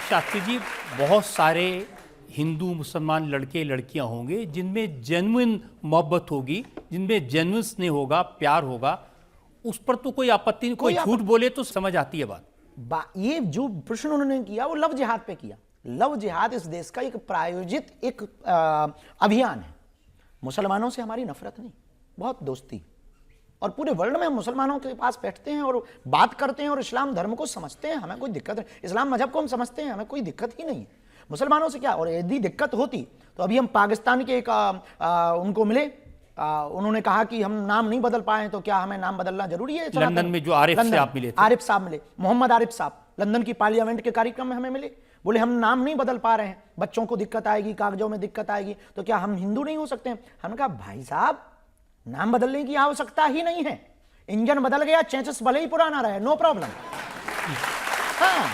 शास्त्री जी, बहुत सारे हिंदू मुसलमान लड़के लड़कियां होंगे जिनमें जेन्युइन मोहब्बत होगी, जिनमें जेन्युइन स्नेह होगा, प्यार होगा, उस पर तो कोई आपत्ति नहीं। कोई झूठ बोले तो समझ आती है बात। ये जो प्रश्न उन्होंने किया वो लव जिहाद पे किया। लव जिहाद इस देश का एक प्रायोजित एक अभियान है। मुसलमानों से हमारी नफरत नहीं, बहुत दोस्ती, और पूरे वर्ल्ड में हम मुसलमानों के पास बैठते हैं और बात करते हैं और इस्लाम धर्म को समझते हैं, हमें कोई दिक्कत नहीं। इस्लाम मजहब को हम समझते हैं, हमें कोई दिक्कत ही नहीं है मुसलमानों से। क्या, और यदि दिक्कत होती तो अभी हम पाकिस्तान के एक उनको मिले, उन्होंने कहा कि हम नाम नहीं बदल पाए, तो क्या हमें नाम बदलना जरूरी है? लंदन में जो आरिफ से आप मिले थे, आरिफ साहब मिले, मोहम्मद आरिफ साहब लंदन की पार्लियामेंट के कार्यक्रम में हमें मिले, बोले हम नाम नहीं बदल पा रहे हैं, बच्चों को दिक्कत आएगी, कागजों में दिक्कत आएगी, तो क्या हम हिंदू नहीं हो सकते हैं? हमने कहा भाई साहब, नाम बदलने की आवश्यकता ही नहीं है, इंजन बदल गया, चेसिस भले ही पुराना रहे, नो प्रॉब्लम। हाँ,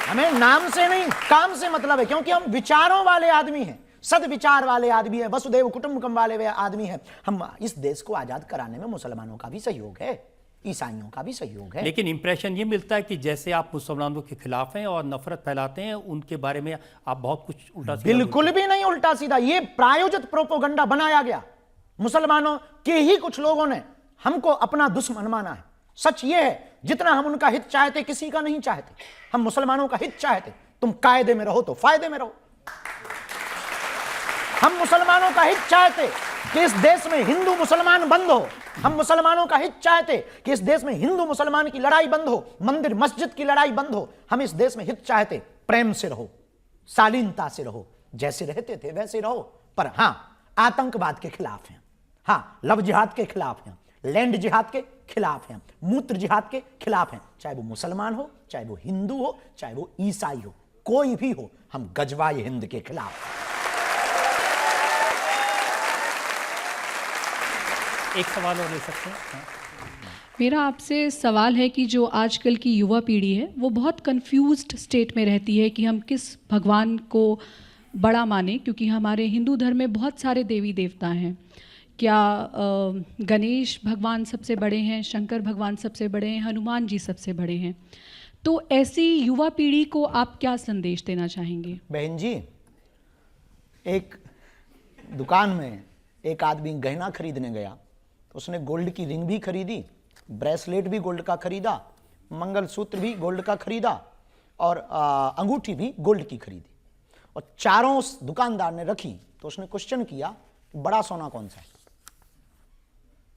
हमें नाम से नहीं काम से मतलब है, क्योंकि हम विचारों वाले आदमी हैं, सदविचार वाले आदमी हैं, वसुदेव कुटुंबकम वाले आदमी हैं। हम इस देश को आजाद कराने में मुसलमानों का भी सहयोग है, ईसाइयों का भी सहयोग है। लेकिन इंप्रेशन ये मिलता है कि जैसे आप मुसलमानों के खिलाफ हैं और नफरत फैलाते हैं, उनके बारे में आप बहुत कुछ उल्टा सीधा। बिल्कुल भी नहीं उल्टा सीधा, ये प्रायोजित प्रोपोगंडा बनाया गया। मुसलमानों के ही कुछ लोगों ने हमको अपना दुश्मन माना है। सच ये है, जितना हम उनका हित चाहते, किसी का नहीं चाहते, हम मुसलमानों का हित चाहते। तुम कायदे में रहो तो फायदे में रहो। हम मुसलमानों का हित चाहते कि इस देश में हिंदू मुसलमान बंद हो। हम मुसलमानों का हित चाहते कि इस देश में हिंदू मुसलमान की लड़ाई बंद हो, मंदिर मस्जिद की लड़ाई बंद हो। हम इस देश में हित चाहते, प्रेम से रहो, शालीनता से रहो, जैसे रहते थे वैसे रहो। पर हां, आतंकवाद के खिलाफ हैं, हां, लव जिहाद के खिलाफ हैं, लैंड जिहाद के खिलाफ हैं, मूत्र जिहाद के खिलाफ हैं। चाहे वो मुसलमान हो, चाहे वो हिंदू हो, चाहे वो ईसाई हो, कोई भी हो, हम गजवाए हिंद के खिलाफ हैं। एक सवाल और ले सकते हैं? मेरा आपसे सवाल है कि जो आजकल की युवा पीढ़ी है वो बहुत कंफ्यूज्ड स्टेट में रहती है कि हम किस भगवान को बड़ा माने, क्योंकि हमारे हिंदू धर्म में बहुत सारे देवी देवता हैं। क्या गणेश भगवान सबसे बड़े हैं, शंकर भगवान सबसे बड़े हैं, हनुमान जी सबसे बड़े हैं? तो ऐसी युवा पीढ़ी को आप क्या संदेश देना चाहेंगे? बहन जी, एक दुकान में एक आदमी गहना खरीदने गया, उसने गोल्ड की रिंग भी खरीदी, ब्रेसलेट भी गोल्ड का खरीदा, मंगलसूत्र भी गोल्ड का खरीदा, और अंगूठी भी गोल्ड की खरीदी, और चारों उस दुकानदार ने रखी। तो उसने क्वेश्चन किया, बड़ा सोना कौन सा है?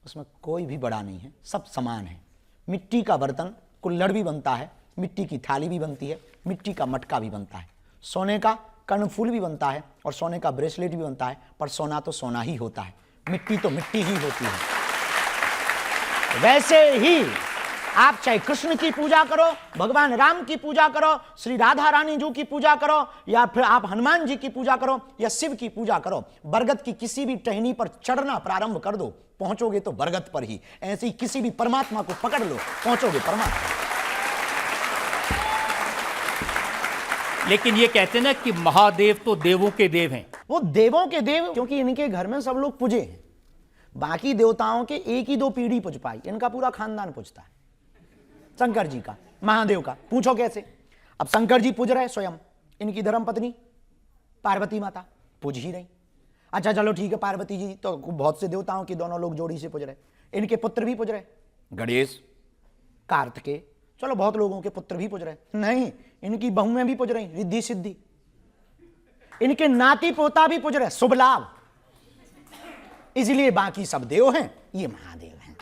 उसमें कोई भी बड़ा नहीं है, सब समान है। मिट्टी का बर्तन कुल्हड़ भी बनता है, मिट्टी की थाली भी बनती है, मिट्टी का मटका भी बनता है, सोने का कर्णफूल भी बनता है, और सोने का ब्रेसलेट भी बनता है। पर सोना तो सोना ही होता है, मिट्टी तो मिट्टी ही होती है। वैसे ही आप चाहे कृष्ण की पूजा करो, भगवान राम की पूजा करो, श्री राधा रानी जी की पूजा करो, या फिर आप हनुमान जी की पूजा करो, या शिव की पूजा करो, बरगद की किसी भी टहनी पर चढ़ना प्रारंभ कर दो, पहुंचोगे तो बरगद पर ही। ऐसे ही किसी भी परमात्मा को पकड़ लो, पहुंचोगे परमात्मा। लेकिन ये कहते हैं ना कि महादेव तो देवों के देव हैं। वो देवों के देव क्योंकि इनके घर में सब लोग पूजे हैं, बाकी देवताओं के एक ही दो पीढ़ी पूज पाई, इनका पूरा खानदान पूजता है। शंकर जी का, महादेव का पूछो कैसे? अब शंकर जी पूज रहे स्वयं, इनकी धर्मपत्नी पार्वती माता पूज ही रही। अच्छा चलो ठीक है, पार्वती जी तो बहुत से देवताओं की दोनों लोग जोड़ी से पूज रहे, इनके पुत्र भी पूज रहे, गणेश, कार्तिकेय, चलो बहुत लोगों के पुत्र भी पूज रहे। नहीं, इनकी बहुएं भी पूज रही, रिद्धि सिद्धि, इनके नाती पोता भी पूज रहे, शुभ लाभ। इसलिए बाकी सब देव हैं, ये महादेव हैं।